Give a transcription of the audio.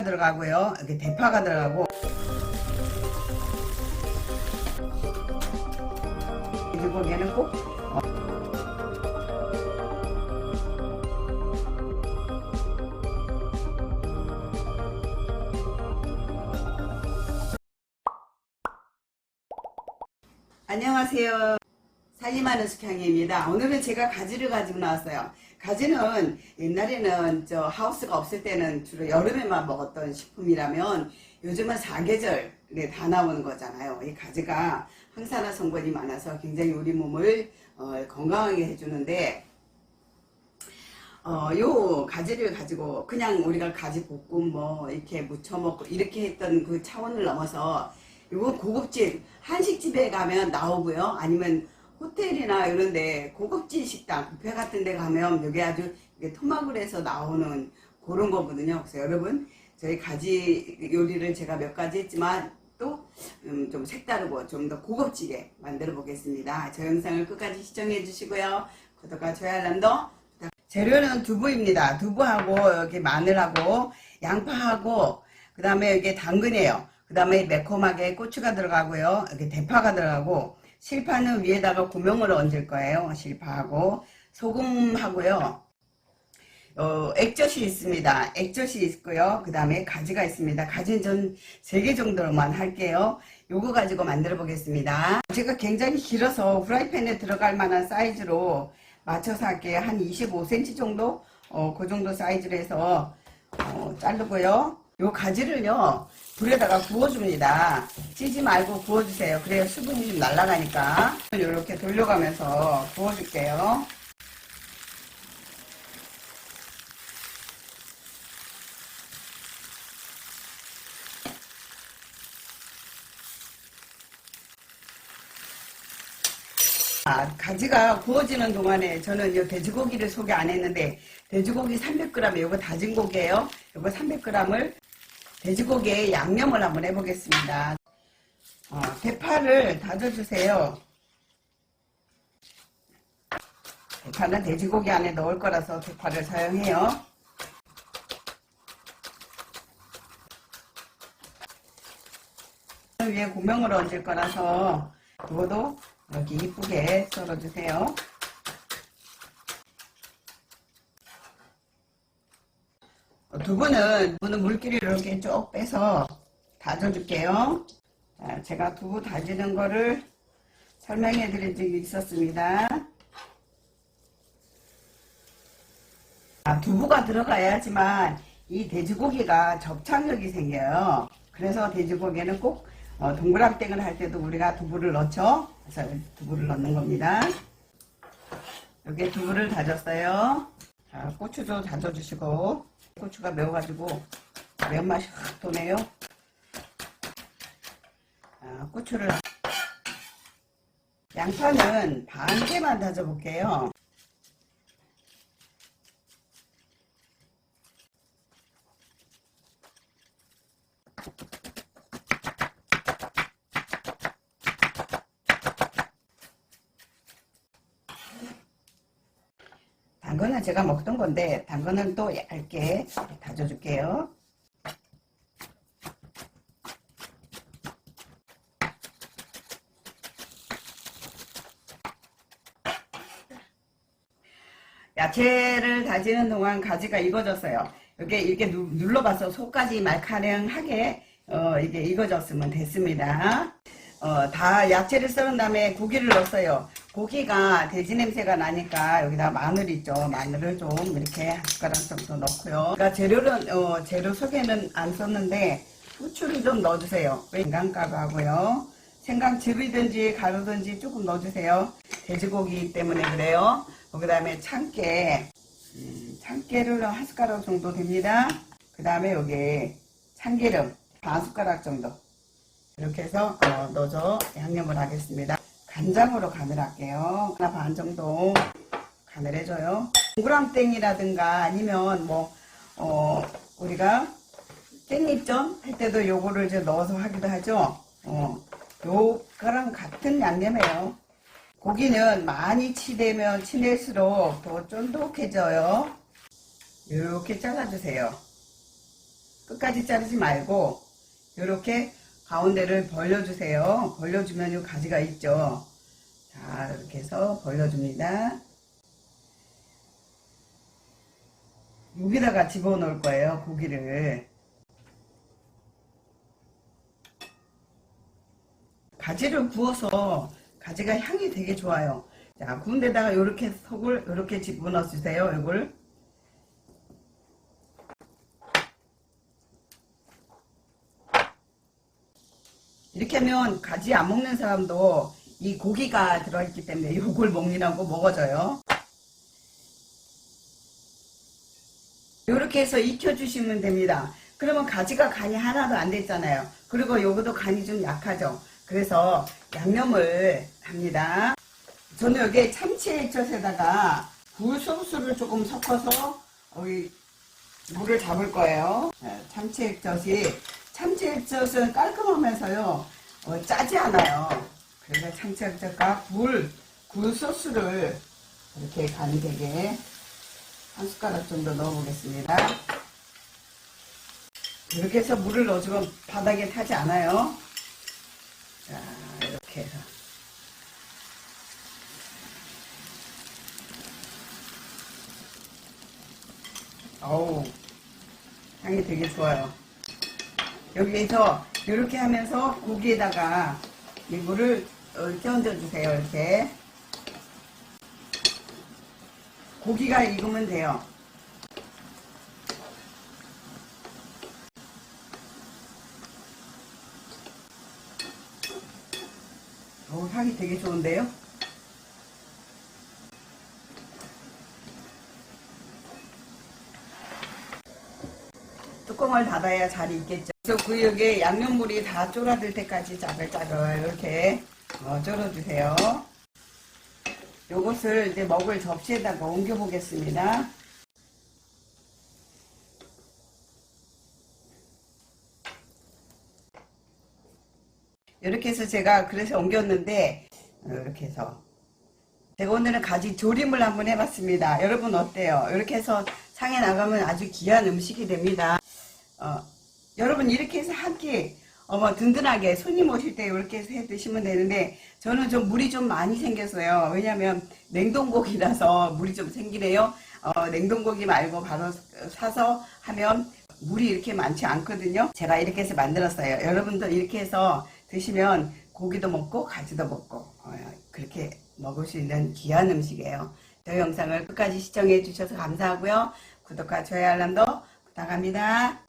들어가고요. 이렇게 대파가 들어가고 돼지고기에는 꼭 안녕하세요. 살림하는 숙향입니다. 오늘은 제가 가지를 가지고 나왔어요. 가지는 옛날에는 저 하우스가 없을 때는 주로 여름에만 먹었던 식품이라면 요즘은 사계절에 다 나오는 거잖아요. 이 가지가 항산화 성분이 많아서 굉장히 우리 몸을 건강하게 해주는데 요 가지를 가지고 그냥 우리가 가지 볶음 뭐 이렇게 무쳐 먹고 이렇게 했던 그 차원을 넘어서 이건 고급집 한식집에 가면 나오고요. 아니면 호텔이나 이런데 고급진 식당 뷔페 같은 데 가면 여기 아주 토막을 해서 나오는 그런 거거든요. 그래서 여러분 저희 가지 요리를 제가 몇 가지 했지만 또 좀 색다르고 좀 더 고급지게 만들어 보겠습니다. 저 영상을 끝까지 시청해 주시고요. 구독과 좋아요 알람도 재료는 두부입니다. 두부하고 여기 마늘하고 양파하고 그 다음에 이게 당근이에요. 그 다음에 매콤하게 고추가 들어가고요. 여기 대파가 들어가고 실파는 위에다가 고명을 얹을 거예요. 실파하고 소금하고요. 액젓이 있습니다. 액젓이 있고요. 그 다음에 가지가 있습니다. 가지는 전 3개 정도로만 할게요. 요거 가지고 만들어 보겠습니다. 제가 굉장히 길어서 후라이팬에 들어갈 만한 사이즈로 맞춰서 할게요. 한 25cm 정도? 그 정도 사이즈로 해서 자르고요. 요 가지를요 불에다가 구워줍니다. 찌지 말고 구워주세요. 그래야 수분이 좀 날아가니까. 이렇게 돌려가면서 구워줄게요. 가지가 구워지는 동안에 저는 이 돼지고기를 소개 안 했는데 돼지고기 300g 이거 다진 고기예요. 이거 300g을 돼지고기에 양념을 한번 해보겠습니다. 대파를 다져주세요. 대파는 돼지고기 안에 넣을 거라서 대파를 사용해요. 위에 고명을 얹을 거라서 이것도 이렇게 이쁘게 썰어주세요. 두부는 물기를 이렇게 쭉 빼서 다져줄게요. 자, 제가 두부 다지는 거를 설명해 드린 적이 있었습니다. 두부가 들어가야지만 이 돼지고기가 접착력이 생겨요. 그래서 돼지고기에는 꼭 동그랑땡을 할 때도 우리가 두부를 넣죠. 그래서 두부를 넣는 겁니다. 여기에 두부를 다졌어요. 자, 고추도 다져주시고 고추가 매워가지고 매운맛이 확 도네요. 고추를 양파는 반 개만 다져볼게요. 당근은 제가 먹던 건데 당근은 또 얇게 다져줄게요. 야채를 다지는 동안 가지가 익어졌어요. 이렇게 눌러봐서 속까지 말캉하게 이게 익어졌으면 됐습니다. 다 야채를 썰은 다음에 고기를 넣었어요. 고기가 돼지 냄새가 나니까 여기다 마늘 있죠. 마늘을 좀 이렇게 한 숟가락 정도 넣고요. 그러니까 재료 속에는 안 썼는데 후추를 좀 넣어주세요. 생강가루하고요. 생강즙이든지 가루든지 조금 넣어주세요. 돼지고기 때문에 그래요. 그 다음에 참깨를 한 숟가락 정도 됩니다. 그 다음에 여기 참기름 반 숟가락 정도 이렇게 해서 넣어서 양념을 하겠습니다. 간장으로 간을 할게요. 하나 반 정도 간을 해줘요. 동그랑땡이라든가 아니면 뭐 우리가 깻잎전 할 때도 요거를 이제 넣어서 하기도 하죠. 요거랑 같은 양념이에요. 고기는 많이 치대면 치댈수록 더 쫀득해져요. 이렇게 잘라주세요. 끝까지 자르지 말고 이렇게 가운데를 벌려주세요. 벌려주면 이 가지가 있죠. 자, 이렇게 해서 벌려줍니다. 여기다가 집어넣을 거예요, 고기를. 가지를 구워서 가지가 향이 되게 좋아요. 자, 구운 데다가 이렇게 속을 이렇게 집어넣어 주세요. 이걸 이렇게 하면 가지 안 먹는 사람도 이 고기가 들어있기 때문에 이걸 먹느라고 먹어져요. 이렇게 해서 익혀주시면 됩니다. 그러면 가지가 간이 하나도 안 됐잖아요. 그리고 요것도 간이 좀 약하죠. 그래서 양념을 합니다. 저는 여기에 참치액젓에다가 굴소스를 조금 섞어서 여기 물을 잡을 거예요. 참치액젓은 깔끔하면서요 짜지 않아요. 그래서 참치액젓과 굴소스를 이렇게 간이 되게 한 숟가락 정도 넣어 보겠습니다. 이렇게 해서 물을 넣어주면 바닥에 타지 않아요. 자, 이렇게 해서 어우, 향이 되게 좋아요. 여기에서 이렇게 하면서 고기에다가 이 물을 이렇게 얹어주세요. 이렇게 고기가 익으면 돼요. 향이 되게 좋은데요? 뚜껑을 닫아야 잘 익겠죠. 그래서 그 여기에 양념물이 다 쫄아들 때까지 짜글짜글 이렇게 쫄아주세요. 요것을 이제 먹을 접시에다가 옮겨 보겠습니다. 이렇게 해서 제가 그래서 옮겼는데 이렇게 해서 제가 오늘은 가지 조림을 한번 해봤습니다. 여러분 어때요? 이렇게 해서 상에 나가면 아주 귀한 음식이 됩니다. 여러분 이렇게 해서 한 끼 든든하게 손님 오실 때 이렇게 해서 해 드시면 되는데 저는 좀 물이 좀 많이 생겼어요. 왜냐면 냉동고기라서 물이 좀 생기네요. 냉동고기 말고 바로 사서 하면 물이 이렇게 많지 않거든요. 제가 이렇게 해서 만들었어요. 여러분도 이렇게 해서 드시면 고기도 먹고 가지도 먹고 그렇게 먹을 수 있는 귀한 음식이에요. 저희 영상을 끝까지 시청해 주셔서 감사하고요. 구독과 좋아요 알람도 부탁합니다.